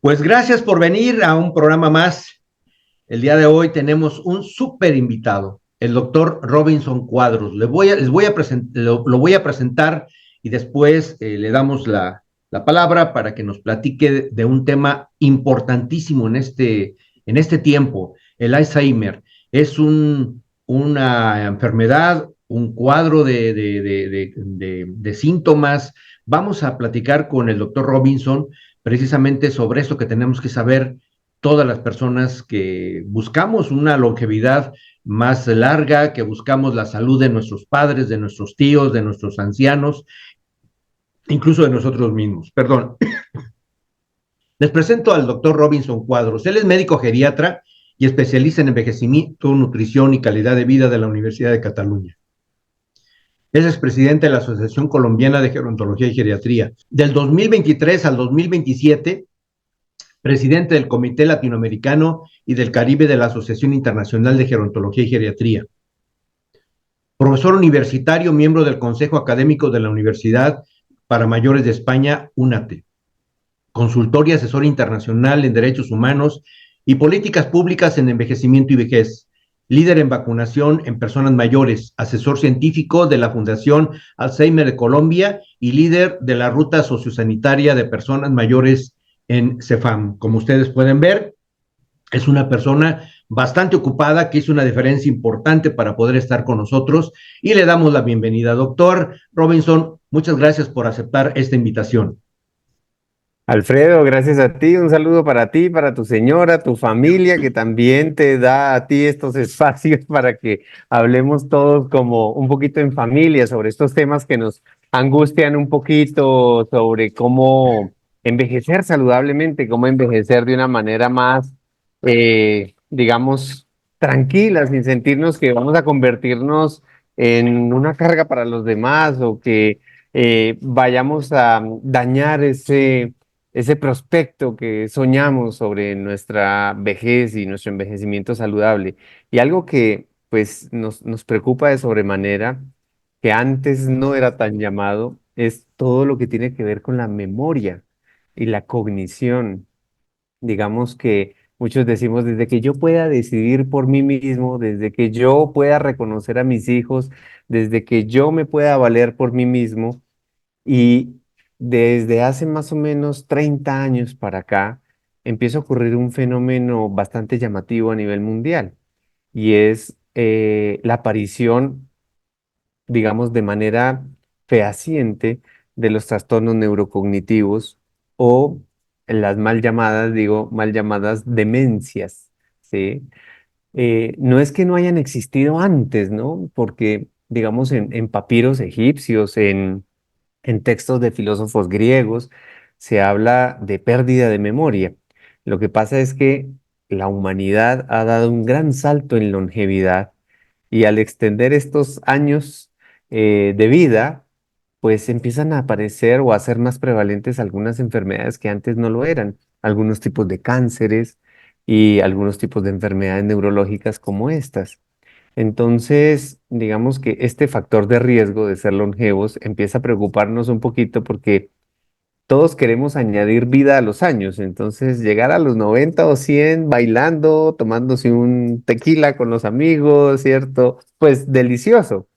Pues gracias por venir a un programa más. El día de hoy tenemos un súper invitado, el doctor Robinson Cuadros. Lo voy a presentar y después le damos la palabra para que nos platique de un tema importantísimo en este tiempo. El Alzheimer es una enfermedad, un cuadro de síntomas. Vamos a platicar con el doctor Robinson precisamente sobre esto que tenemos que saber todas las personas que buscamos una longevidad más larga, que buscamos la salud de nuestros padres, de nuestros tíos, de nuestros ancianos, incluso de nosotros mismos. Perdón. Les presento al doctor Robinson Cuadros. Él es médico geriatra y especialista en envejecimiento, nutrición y calidad de vida de la Universidad de Cataluña. Es expresidente de la Asociación Colombiana de Gerontología y Geriatría. Del 2023 al 2027 presidente del Comité Latinoamericano y del Caribe de la Asociación Internacional de Gerontología y Geriatría, profesor universitario, miembro del Consejo Académico de la Universidad para Mayores de España, UNATE, consultor y asesor internacional en derechos humanos y políticas públicas en envejecimiento y vejez, líder en vacunación en personas mayores, asesor científico de la Fundación Alzheimer de Colombia y líder de la Ruta Sociosanitaria de Personas Mayores en CEFAM. Como ustedes pueden ver, es una persona bastante ocupada que hizo una diferencia importante para poder estar con nosotros y le damos la bienvenida. Doctor Robinson, muchas gracias por aceptar esta invitación. Alfredo, gracias a ti, para tu señora, tu familia, que también te da a ti estos espacios para que hablemos todos como un poquito en familia sobre estos temas que nos angustian un poquito, sobre cómo envejecer saludablemente, cómo envejecer de una manera más, digamos, tranquila, sin sentirnos que vamos a convertirnos en una carga para los demás o que vayamos a dañar ese prospecto que soñamos sobre nuestra vejez y nuestro envejecimiento saludable. Y algo que pues nos preocupa de sobremanera, que antes no era tan llamado, es todo lo que tiene que ver con la memoria y la cognición. Digamos que muchos decimos, desde que yo pueda decidir por mí mismo, desde que yo pueda reconocer a mis hijos, desde que yo me pueda valer por mí mismo, y desde hace más o menos 30 años para acá, empieza a ocurrir un fenómeno bastante llamativo a nivel mundial, y es la aparición, digamos, de manera fehaciente de los trastornos neurocognitivos o las mal llamadas, digo, mal llamadas demencias, ¿sí? No es que no hayan existido antes, ¿no? Porque, digamos, en papiros egipcios, en textos de filósofos griegos se habla de pérdida de memoria. Lo que pasa es que la humanidad ha dado un gran salto en longevidad y al extender estos años de vida, pues empiezan a aparecer o a ser más prevalentes algunas enfermedades que antes no lo eran, algunos tipos de cánceres y algunos tipos de enfermedades neurológicas como estas. Entonces, digamos que este factor de riesgo de ser longevos empieza a preocuparnos un poquito porque todos queremos añadir vida a los años. Entonces, llegar a los 90 o 100 bailando, tomándose un tequila con los amigos, ¿cierto? Pues delicioso.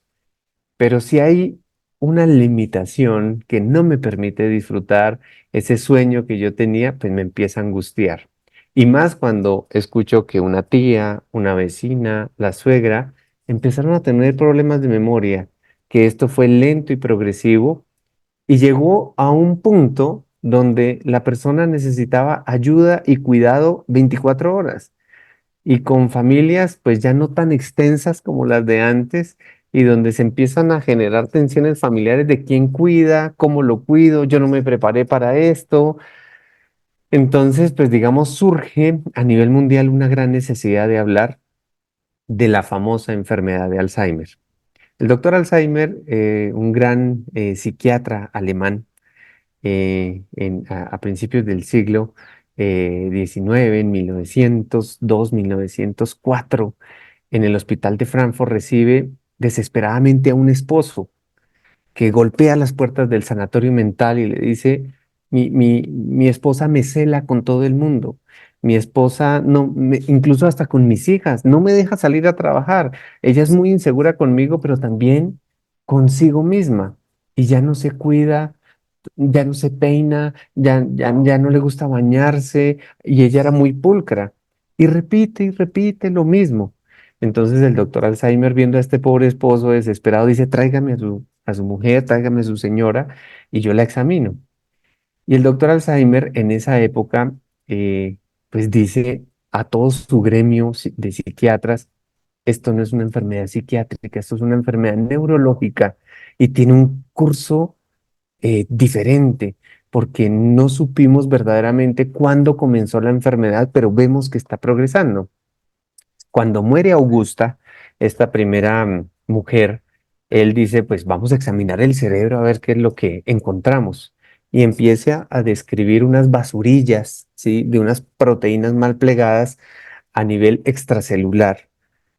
Pero si hay una limitación que no me permite disfrutar ese sueño que yo tenía, pues me empieza a angustiar. Y más cuando escucho que una tía, una vecina, la suegra, empezaron a tener problemas de memoria, que esto fue lento y progresivo y llegó a un punto donde la persona necesitaba ayuda y cuidado 24 horas y con familias pues ya no tan extensas como las de antes y donde se empiezan a generar tensiones familiares de quién cuida, cómo lo cuido, yo no me preparé para esto. Entonces, pues digamos, surge a nivel mundial una gran necesidad de hablar de la famosa enfermedad de Alzheimer. El doctor Alzheimer, un gran psiquiatra alemán, a principios del siglo XIX, en 1902, 1904, en el hospital de Frankfurt recibe desesperadamente a un esposo que golpea las puertas del sanatorio mental y le dice, mi esposa me cela con todo el mundo. Mi esposa, no, incluso hasta con mis hijas, no me deja salir a trabajar. Ella es muy insegura conmigo, pero también consigo misma. Y ya no se cuida, ya no se peina, ya no le gusta bañarse, y ella era muy pulcra. Y repite lo mismo. Entonces el doctor Alzheimer, viendo a este pobre esposo desesperado, dice, tráigame a su mujer, tráigame a su señora, y yo la examino. Y el doctor Alzheimer en esa época, pues dice a todo su gremio de psiquiatras, esto no es una enfermedad psiquiátrica, esto es una enfermedad neurológica y tiene un curso diferente, porque no supimos verdaderamente cuándo comenzó la enfermedad, pero vemos que está progresando. Cuando muere Augusta, esta primera mujer, él dice, pues vamos a examinar el cerebro a ver qué es lo que encontramos. Y empieza a describir unas basurillas, ¿sí? De unas proteínas mal plegadas a nivel extracelular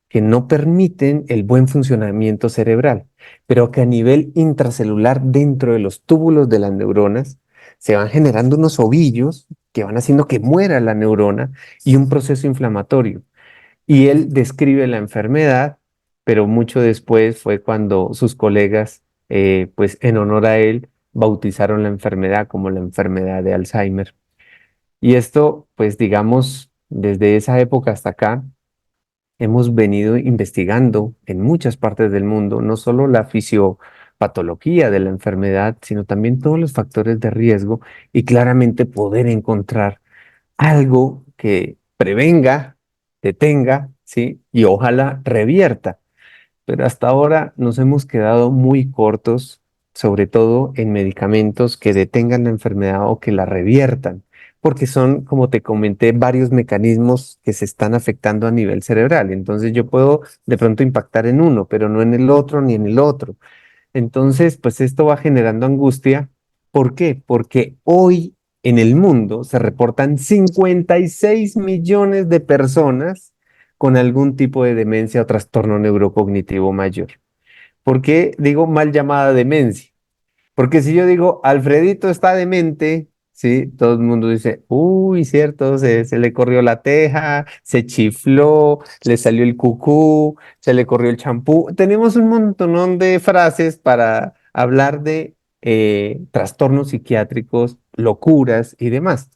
que no permiten el buen funcionamiento cerebral, pero que a nivel intracelular, dentro de los túbulos de las neuronas, se van generando unos ovillos que van haciendo que muera la neurona y un proceso inflamatorio. Y él describe la enfermedad, pero mucho después fue cuando sus colegas, pues en honor a él, bautizaron la enfermedad como la enfermedad de Alzheimer. Y esto, pues digamos, desde esa época hasta acá, hemos venido investigando en muchas partes del mundo, no solo la fisiopatología de la enfermedad, sino también todos los factores de riesgo y claramente poder encontrar algo que prevenga, detenga, ¿sí? Y ojalá revierta. Pero hasta ahora nos hemos quedado muy cortos, sobre todo en medicamentos que detengan la enfermedad o que la reviertan, porque son, como te comenté, varios mecanismos que se están afectando a nivel cerebral. Entonces yo puedo de pronto impactar en uno, pero no en el otro ni en el otro. Entonces, pues esto va generando angustia. ¿Por qué? Porque hoy en el mundo se reportan 56 millones de personas con algún tipo de demencia o trastorno neurocognitivo mayor. ¿Por qué digo mal llamada demencia? Porque si yo digo, Alfredito está demente, ¿sí? Todo el mundo dice, uy, cierto, se le corrió la teja, se chifló, le salió el cucú, se le corrió el champú. Tenemos un montón de frases para hablar de trastornos psiquiátricos, locuras y demás.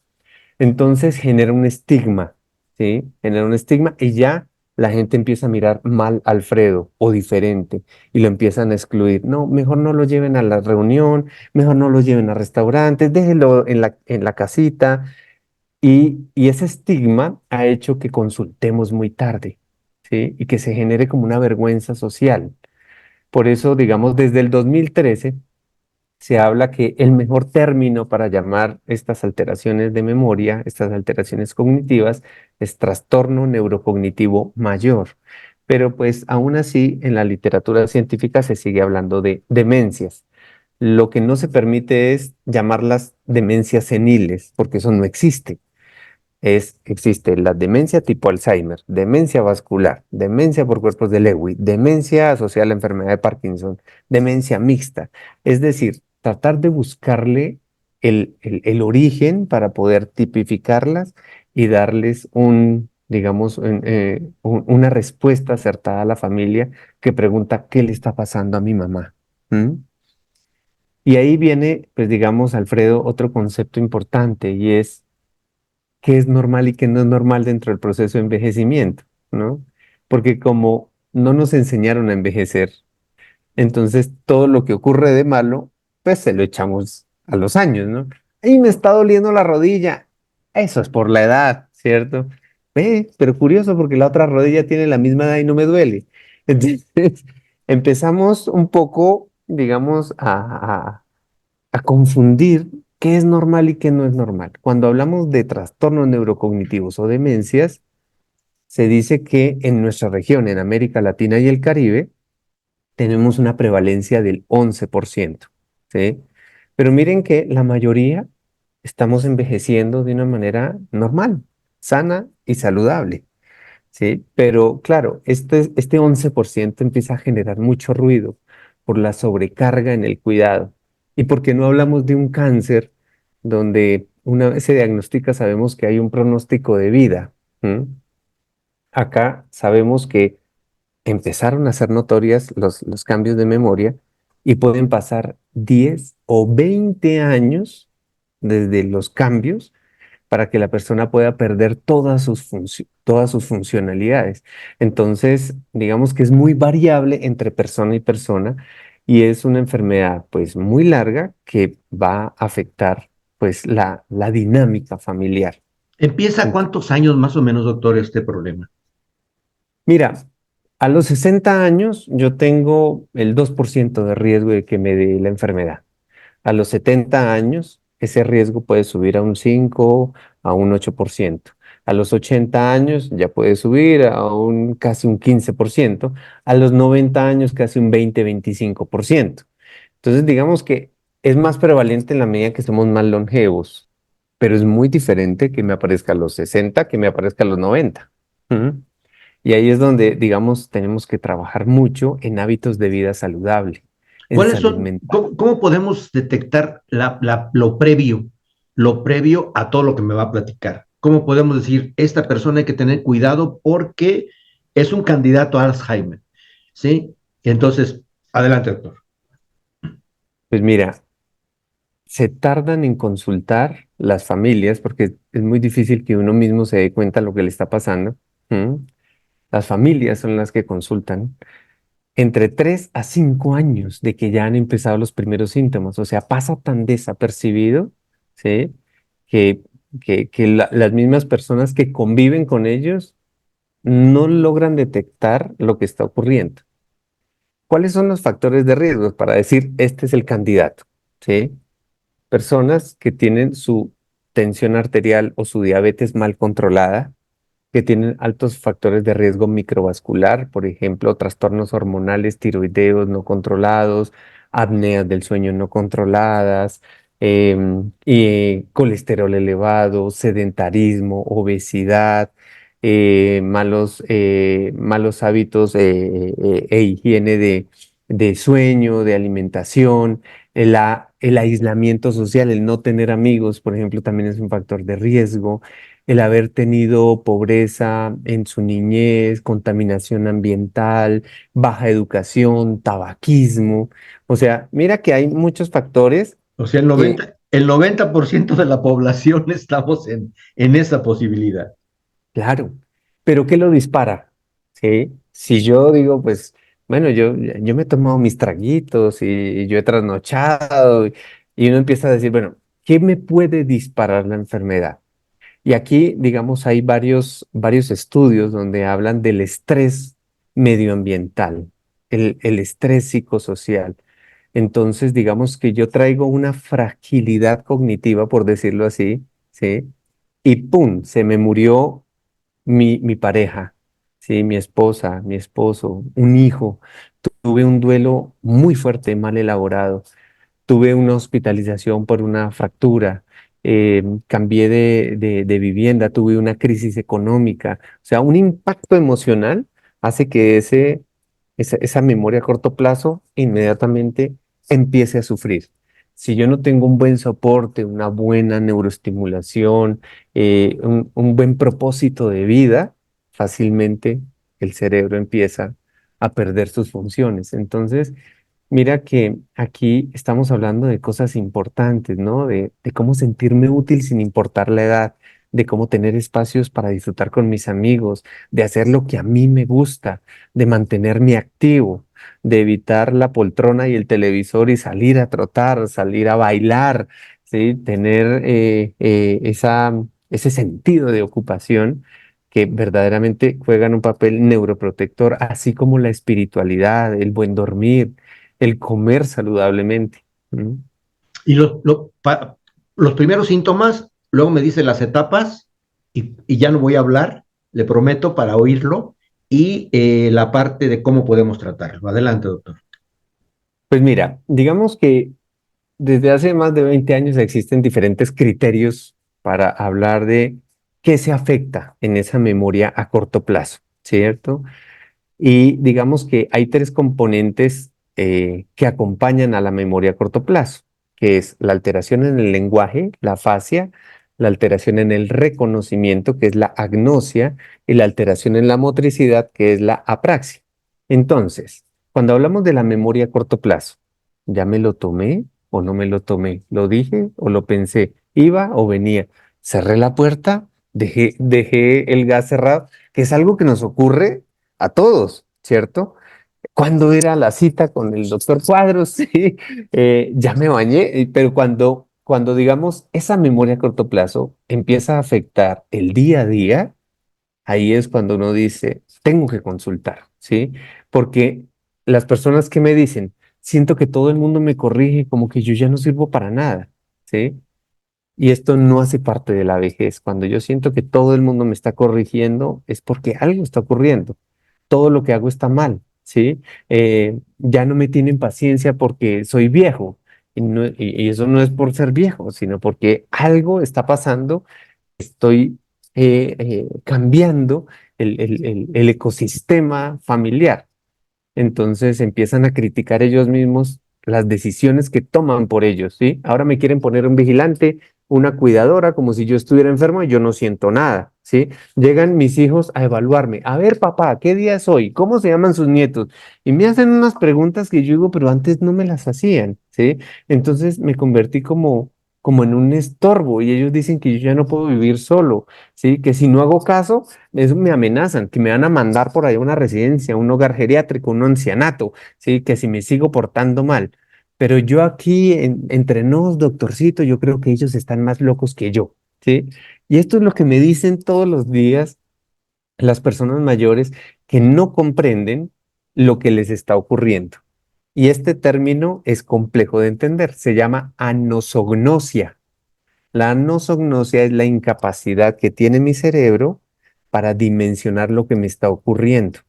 Entonces genera un estigma, ¿sí? Genera un estigma y ya la gente empieza a mirar mal a Alfredo o diferente y lo empiezan a excluir. No, mejor no lo lleven a la reunión, mejor no lo lleven a restaurantes, déjenlo en la casita. Y ese estigma ha hecho que consultemos muy tarde, ¿sí? Y que se genere como una vergüenza social. Por eso, digamos, desde el 2013 se habla que el mejor término para llamar estas alteraciones de memoria, estas alteraciones cognitivas, es trastorno neurocognitivo mayor. Pero pues aún así en la literatura científica se sigue hablando de demencias. Lo que no se permite es llamarlas demencias seniles, porque eso no existe. Existe la demencia tipo Alzheimer, demencia vascular, demencia por cuerpos de Lewy, demencia asociada a la enfermedad de Parkinson, demencia mixta. Es decir, tratar de buscarle el origen para poder tipificarlas y darles digamos, una respuesta acertada a la familia que pregunta, ¿qué le está pasando a mi mamá? ¿Mm? Y ahí viene, pues digamos, Alfredo, otro concepto importante y es qué es normal y qué no es normal dentro del proceso de envejecimiento, ¿no? Porque como no nos enseñaron a envejecer, entonces todo lo que ocurre de malo, pues se lo echamos a los años, ¿no? Y me está doliendo la rodilla. Eso es por la edad, ¿cierto? Pero curioso porque la otra rodilla tiene la misma edad y no me duele. Entonces, empezamos un poco, digamos, a confundir qué es normal y qué no es normal. Cuando hablamos de trastornos neurocognitivos o demencias, se dice que en nuestra región, en América Latina y el Caribe, tenemos una prevalencia del 11%, ¿sí? Pero miren que la mayoría estamos envejeciendo de una manera normal, sana y saludable. ¿Sí? Pero claro, este 11% empieza a generar mucho ruido por la sobrecarga en el cuidado. ¿Y por qué no hablamos de un cáncer donde una vez se diagnostica sabemos que hay un pronóstico de vida. ¿M? Acá sabemos que empezaron a ser notorias los cambios de memoria y pueden pasar 10 o 20 años desde los cambios para que la persona pueda perder todas sus funcionalidades. Entonces, digamos que es muy variable entre persona y persona y es una enfermedad pues muy larga que va a afectar pues la dinámica familiar. ¿Empieza a cuántos años más o menos, doctor, este problema? Mira, a los 60 años yo tengo el 2% de riesgo de que me dé la enfermedad. A los 70 años ese riesgo puede subir a un 5, a un 8%. A los 80 años ya puede subir a un casi un 15%. A los 90 años casi un 20-25%. Entonces digamos que es más prevalente en la medida que somos más longevos, pero es muy diferente que me aparezca a los 60 que me aparezca a los 90. Ujú. Y ahí es donde, digamos, tenemos que trabajar mucho en hábitos de vida saludable, en ¿Cuáles salud son, mental. cómo podemos detectar lo previo a todo lo que me va a platicar? ¿Cómo podemos decir, esta persona hay que tener cuidado porque es un candidato a Alzheimer? ¿Sí? Entonces, adelante, doctor. Pues mira, se tardan en consultar las familias porque es muy difícil que uno mismo se dé cuenta de lo que le está pasando. ¿M? Las familias son las que consultan entre 3 a 5 años de que ya han empezado los primeros síntomas. O sea, pasa tan desapercibido, ¿sí? Que, que las mismas personas que conviven con ellos no logran detectar lo que está ocurriendo. ¿Cuáles son los factores de riesgo para decir este es el candidato? ¿Sí? Personas que tienen su tensión arterial o su diabetes mal controlada, que tienen altos factores de riesgo microvascular, por ejemplo, trastornos hormonales tiroideos no controlados, apneas del sueño no controladas, y colesterol elevado, sedentarismo, obesidad, malos hábitos e higiene de sueño, de alimentación, el aislamiento social, el no tener amigos, por ejemplo, también es un factor de riesgo, el haber tenido pobreza en su niñez, contaminación ambiental, baja educación, tabaquismo. O sea, mira que hay muchos factores O sea, que, el 90% de la población estamos en esa posibilidad. claro, pero ¿qué lo dispara? ¿Sí? Si yo digo, pues, bueno, yo me he tomado mis traguitos y yo he trasnochado y uno empieza a decir, bueno, ¿qué me puede disparar la enfermedad? Y aquí, digamos, hay varios estudios donde hablan del estrés medioambiental, el estrés psicosocial. Entonces, digamos que yo traigo una fragilidad cognitiva, por decirlo así, ¿sí? Y ¡pum! Se me murió mi pareja, ¿sí? Mi esposa, mi esposo, un hijo. Tuve un duelo muy fuerte, mal elaborado. Tuve una hospitalización por una fractura, cambié de vivienda, tuve una crisis económica. O sea, un impacto emocional hace que esa memoria a corto plazo inmediatamente empiece a sufrir. Si yo no tengo un buen soporte, una buena neuroestimulación, un buen propósito de vida, fácilmente el cerebro empieza a perder sus funciones. Entonces, mira que aquí estamos hablando de cosas importantes, ¿no? De cómo sentirme útil sin importar la edad, de cómo tener espacios para disfrutar con mis amigos, de hacer lo que a mí me gusta, de mantenerme activo, de evitar la poltrona y el televisor y salir a trotar, salir a bailar, ¿sí? Tener ese sentido de ocupación que verdaderamente juegan un papel neuroprotector, así como la espiritualidad, el buen dormir, el comer saludablemente. ¿Mm? Y los primeros síntomas, luego me dice las etapas y ya no voy a hablar, le prometo, para oírlo, y la parte de cómo podemos tratarlo. Adelante, doctor. Pues mira, digamos que desde hace más de 20 años existen diferentes criterios para hablar de qué se afecta en esa memoria a corto plazo, ¿cierto? Y digamos que hay tres componentes que acompañan a la memoria a corto plazo. que es la alteración en el lenguaje, la afasia, la alteración en el reconocimiento, que es la agnosia, y la alteración en la motricidad, que es la apraxia. Entonces, cuando hablamos de la memoria a corto plazo, ¿ya me lo tomé o no me lo tomé? ¿Lo dije o lo pensé? ¿Iba o venía? ¿Cerré la puerta? ¿Dejé el gas cerrado? Que es algo que nos ocurre a todos, ¿cierto? ¿Cuándo era la cita con el doctor Cuadros? Sí, ya me bañé, pero cuando digamos esa memoria a corto plazo empieza a afectar el día a día, ahí es cuando uno dice, tengo que consultar, ¿sí? Porque las personas que me dicen, siento que todo el mundo me corrige, como que yo ya no sirvo para nada, ¿sí? Y esto no hace parte de la vejez. Cuando yo siento que todo el mundo me está corrigiendo, es porque algo está ocurriendo. Todo lo que hago está mal, ¿sí? Ya no me tienen paciencia porque soy viejo. Y eso no es por ser viejo, sino porque algo está pasando. Estoy cambiando el ecosistema familiar. Entonces empiezan a criticar ellos mismos las decisiones que toman por ellos, ¿sí? Ahora me quieren poner un vigilante, una cuidadora, como si yo estuviera enfermo y yo no siento nada, ¿sí? Llegan mis hijos a evaluarme. A ver, papá, ¿qué día es hoy? ¿Cómo se llaman sus nietos? Y me hacen unas preguntas que yo digo, pero antes no me las hacían, ¿sí? Entonces me convertí como en un estorbo y ellos dicen que yo ya no puedo vivir solo, ¿sí? Que si no hago caso, eso me amenazan, que me van a mandar por ahí a una residencia, un hogar geriátrico, un ancianato, ¿sí? Que si me sigo portando mal. Pero yo aquí, entre nos, doctorcito, yo creo que ellos están más locos que yo, ¿sí? Y esto es lo que me dicen todos los días las personas mayores que no comprenden lo que les está ocurriendo. Y este término es complejo de entender, se llama anosognosia. La anosognosia es la incapacidad que tiene mi cerebro para dimensionar lo que me está ocurriendo.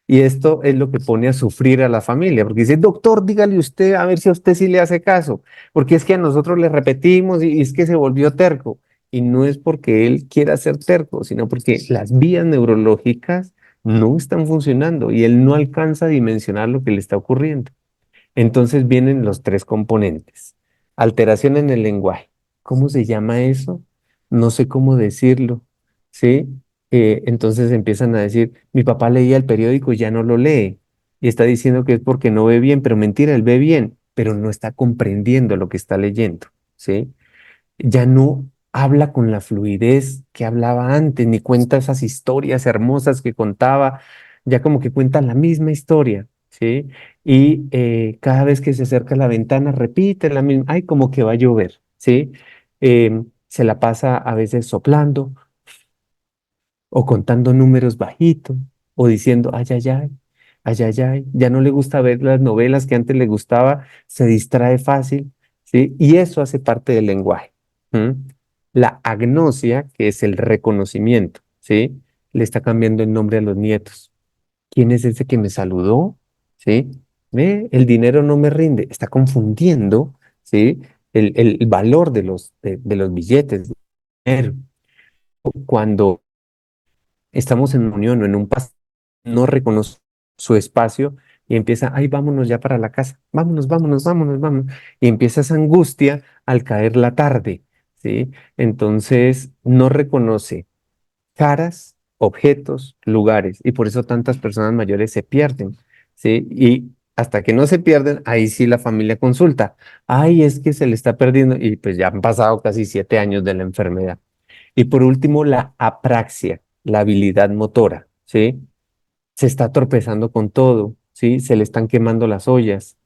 Y esto es lo que pone a sufrir a la familia, porque dice, doctor, dígale usted a ver si a usted sí le hace caso, porque es que a nosotros le repetimos y es que se volvió terco. Y no es porque él quiera ser terco, sino porque las vías neurológicas no están funcionando y él no alcanza a dimensionar lo que le está ocurriendo. Entonces vienen los tres componentes. Alteración en el lenguaje. ¿Cómo se llama eso? No sé cómo decirlo. ¿Sí? Entonces empiezan a decir, mi papá leía el periódico y ya no lo lee. Y está diciendo que es porque no ve bien, pero mentira, él ve bien, pero no está comprendiendo lo que está leyendo. ¿Sí? Ya no habla con la fluidez que hablaba antes, ni cuenta esas historias hermosas que contaba, ya como que cuenta la misma historia, ¿sí? Y cada vez que se acerca a la ventana repite la misma, ay, como que va a llover, ¿sí? Se la pasa a veces soplando o contando números bajitos o diciendo, ay, ay, ay, ay, ay, ay, ya no le gusta ver las novelas que antes le gustaba, se distrae fácil, ¿sí? Y eso hace parte del lenguaje. ¿M? La agnosia, que es el reconocimiento, ¿sí? Le está cambiando el nombre a los nietos. ¿Quién es ese que me saludó? ¿Sí? ¿Ve? El dinero no me rinde. Está confundiendo, ¿sí? El valor de los billetes de dinero. Cuando estamos en unión o en un paso, no reconoce su espacio y empieza, ay, vámonos ya para la casa, vámonos, vámonos, vámonos, vámonos. Y empieza esa angustia al caer la tarde, ¿sí? Entonces no reconoce caras, objetos, lugares, y por eso tantas personas mayores se pierden, ¿sí? Y hasta que no se pierden, ahí sí la familia consulta, ay, es que se le está perdiendo, y pues ya han pasado casi 7 años de la enfermedad. Y por último, la apraxia, la habilidad motora, ¿sí? Se está tropezando con todo, ¿sí? Se le están quemando las ollas,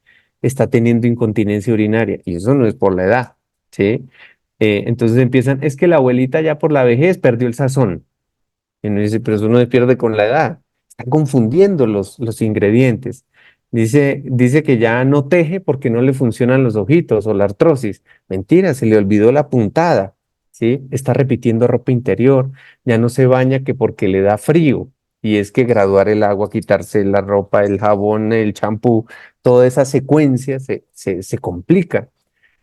está teniendo incontinencia urinaria, y eso no es por la edad, ¿sí? Entonces empiezan, es que la abuelita ya por la vejez perdió el sazón. Y uno dice, pero eso no se pierde con la edad. Están confundiendo los ingredientes. Dice que ya no teje porque no le funcionan los ojitos o la artrosis. Mentira, se le olvidó la puntada, ¿sí? Está repitiendo ropa interior, ya no se baña que porque le da frío. Y es que graduar el agua, quitarse la ropa, el jabón, el champú, toda esa secuencia se complica.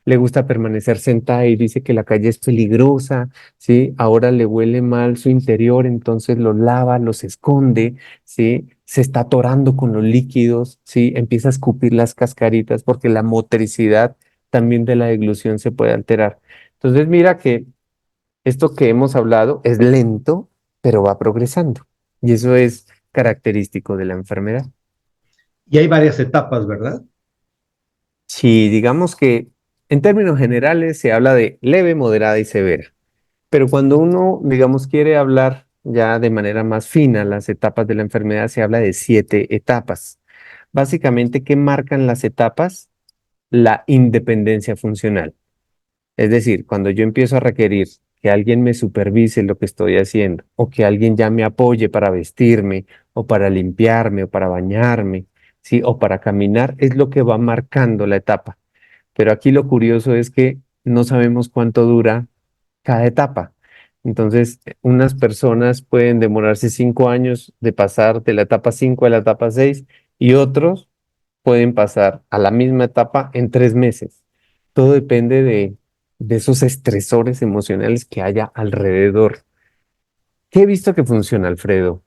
Le gusta permanecer sentada y dice que la calle es peligrosa, ¿sí? Ahora le huele mal su interior, entonces lo lava, los esconde, ¿sí? Se está atorando con los líquidos, ¿sí? Empieza a escupir las cascaritas porque la motricidad también de la deglución se puede alterar. Entonces, mira que esto que hemos hablado es lento, pero va progresando. Y eso es característico de la enfermedad. Y hay varias etapas, ¿verdad? Si digamos que en términos generales se habla de leve, moderada y severa, pero cuando uno, digamos, quiere hablar ya de manera más fina las etapas de la enfermedad, se habla de 7 etapas. Básicamente, ¿qué marcan las etapas? La independencia funcional. Es decir, cuando yo empiezo a requerir que alguien me supervise lo que estoy haciendo, o que alguien ya me apoye para vestirme, o para limpiarme, o para bañarme, ¿sí? O para caminar, es lo que va marcando la etapa. Pero aquí lo curioso es que no sabemos cuánto dura cada etapa. Entonces, unas personas pueden demorarse 5 años de pasar de la etapa 5 a la etapa 6 y otros pueden pasar a la misma etapa en 3 meses. Todo depende de esos estresores emocionales que haya alrededor. ¿Qué he visto que funciona, Alfredo?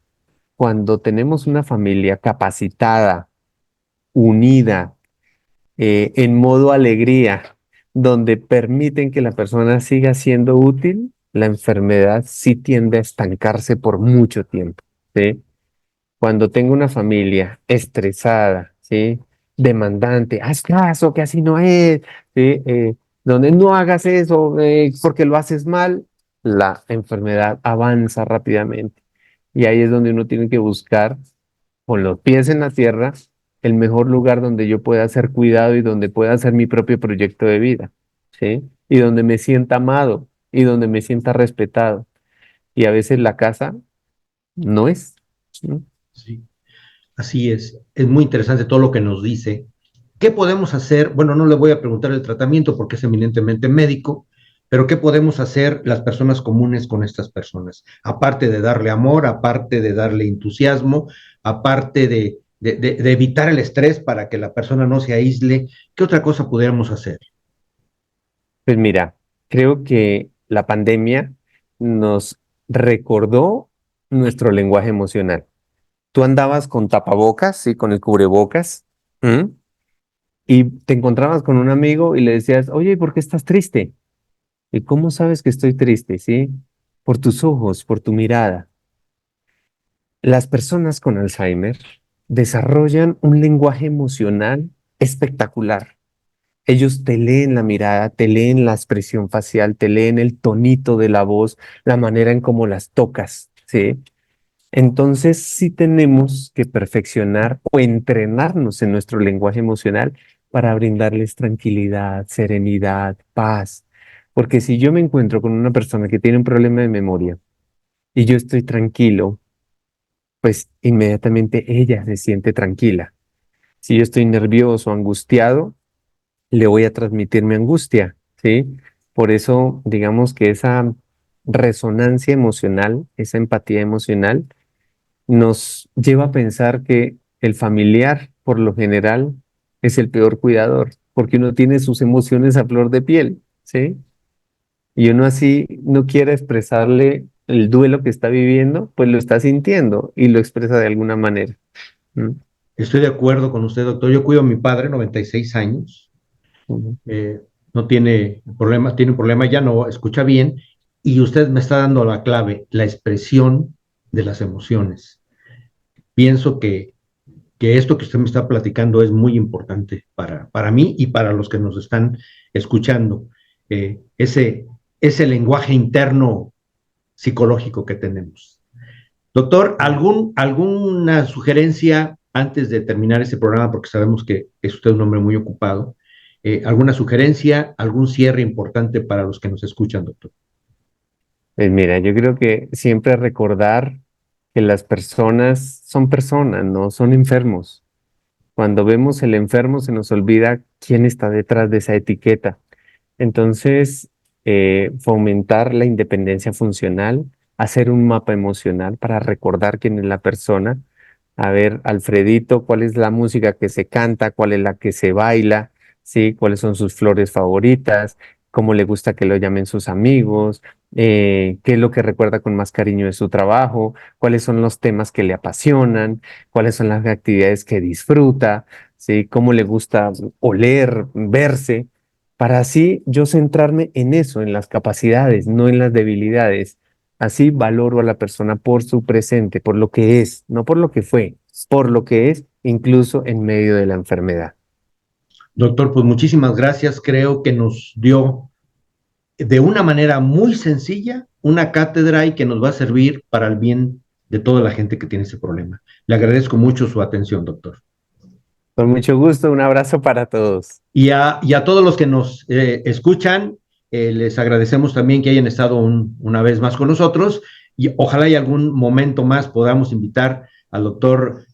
Cuando tenemos una familia capacitada, unida, en modo alegría, donde permiten que la persona siga siendo útil, la enfermedad sí tiende a estancarse por mucho tiempo, ¿sí? Cuando tengo una familia estresada, ¿sí? Demandante, haz caso, que así no es, ¿sí? Donde no hagas eso porque lo haces mal, la enfermedad avanza rápidamente. Y ahí es donde uno tiene que buscar, con los pies en la tierra, el mejor lugar donde yo pueda ser cuidado y donde pueda hacer mi propio proyecto de vida, ¿sí? Y donde me sienta amado y donde me sienta respetado. Y a veces la casa no es. ¿No? Sí. Así es. Es muy interesante todo lo que nos dice. ¿Qué podemos hacer? Bueno, no le voy a preguntar el tratamiento porque es eminentemente médico, pero ¿qué podemos hacer las personas comunes con estas personas? Aparte de darle amor, aparte de darle entusiasmo, aparte de evitar el estrés para que la persona no se aísle, ¿qué otra cosa pudiéramos hacer? Pues mira, creo que la pandemia nos recordó nuestro lenguaje emocional. Tú andabas con tapabocas, sí, con el cubrebocas, ¿m? Y te encontrabas con un amigo y le decías, oye, ¿y por qué estás triste? ¿Y cómo sabes que estoy triste? ¿Sí? Por tus ojos, por tu mirada. Las personas con Alzheimer desarrollan un lenguaje emocional espectacular. Ellos te leen la mirada, te leen la expresión facial, te leen el tonito de la voz, la manera en cómo las tocas, ¿sí? Entonces sí tenemos que perfeccionar o entrenarnos en nuestro lenguaje emocional para brindarles tranquilidad, serenidad, paz. Porque si yo me encuentro con una persona que tiene un problema de memoria y yo estoy tranquilo, pues inmediatamente ella se siente tranquila. Si yo estoy nervioso, angustiado, le voy a transmitir mi angustia, ¿sí? Por eso, digamos que esa resonancia emocional, esa empatía emocional, nos lleva a pensar que el familiar, por lo general, es el peor cuidador, porque uno tiene sus emociones a flor de piel, ¿sí? Y uno así no quiere expresarle el duelo que está viviendo, pues lo está sintiendo y lo expresa de alguna manera. ¿Mm? Estoy de acuerdo con usted, doctor. Yo cuido a mi padre, 96 años. Ujú. eh, no tiene problema, tiene un problema, ya no escucha bien, y usted me está dando la clave, la expresión de las emociones. Pienso que esto que usted me está platicando es muy importante para mí y para los que nos están escuchando. Ese lenguaje interno psicológico que tenemos. Doctor, ¿alguna sugerencia antes de terminar este programa? Porque sabemos que es usted un hombre muy ocupado. ¿Alguna sugerencia, algún cierre importante para los que nos escuchan, doctor? Pues mira, yo creo que siempre recordar que las personas, no son enfermos. Cuando vemos el enfermo se nos olvida quién está detrás de esa etiqueta. Entonces, fomentar la independencia funcional, hacer un mapa emocional para recordar quién es la persona. A ver, Alfredito, cuál es la música que se canta, cuál es la que se baila, ¿sí? Cuáles son sus flores favoritas, cómo le gusta que lo llamen sus amigos, qué es lo que recuerda con más cariño de su trabajo, cuáles son los temas que le apasionan, cuáles son las actividades que disfruta, ¿sí? Cómo le gusta oler, verse. para así yo centrarme en eso, en las capacidades, no en las debilidades. Así valoro a la persona por su presente, por lo que es, no por lo que fue, por lo que es, incluso en medio de la enfermedad. Doctor, pues muchísimas gracias. Creo que nos dio de una manera muy sencilla una cátedra y que nos va a servir para el bien de toda la gente que tiene ese problema. Le agradezco mucho su atención, doctor. Con mucho gusto, un abrazo para todos. Y a todos los que nos escuchan, les agradecemos también que hayan estado una vez más con nosotros y ojalá y algún momento más podamos invitar al doctor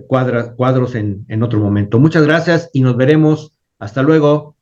Cuadros en otro momento. Muchas gracias y nos veremos. Hasta luego.